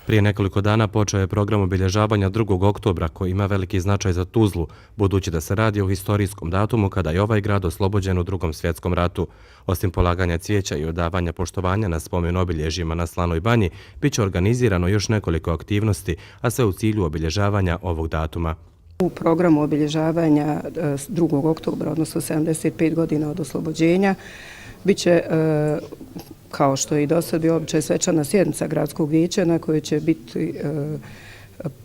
Prije nekoliko dana počeo je program obilježavanja 2. oktobra koji ima veliki značaj za Tuzlu, budući da se radi o historijskom datumu kada je ovaj grad oslobođen u Drugom svjetskom ratu. Osim polaganja cvijeća i odavanja poštovanja na spomen obilježjima na Slanoj banji, bit će organizirano još nekoliko aktivnosti, a sve u cilju obilježavanja ovog datuma. U programu obilježavanja 2. oktobra, odnosno 75 godina od oslobođenja, bit će, kao što je i do sad bio običaj, svečana sjednica gradskog vijeća na kojoj će biti,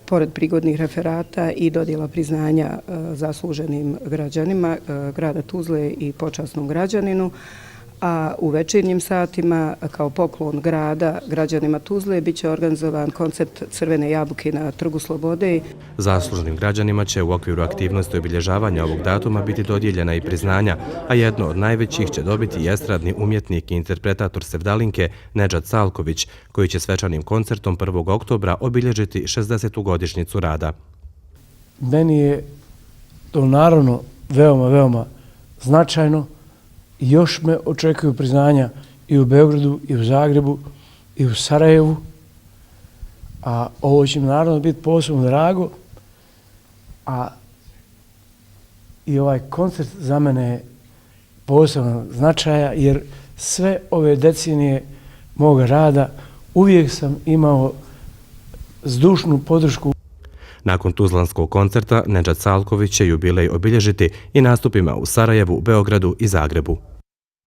pored prigodnih referata, i dodjela priznanja zasluženim građanima grada Tuzle i počasnom građaninu. A u večernjim satima, kao poklon grada građanima Tuzle, bit će organizovan koncert Crvene jabuke na Trgu Slobode. Zasluženim građanima će u okviru aktivnosti obilježavanja ovog datuma biti dodijeljena i priznanja, a jedno od najvećih će dobiti i estradni umjetnik i interpretator sevdalinke Nedžad Salković, koji će svečanim koncertom 1. oktobra obilježiti 60. godišnjicu rada. Meni je to naravno veoma značajno. Još me očekuju priznanja i u Beogradu, i u Zagrebu, i u Sarajevu, a ovo će mi naravno biti posebno drago, a i ovaj koncert za mene je posebno značaja, jer sve ove decenije moga rada uvijek sam imao zdušnu podršku. Nakon tuzlanskog koncerta, Nedžad Salković će jubilej obilježiti i nastupima u Sarajevu, Beogradu i Zagrebu.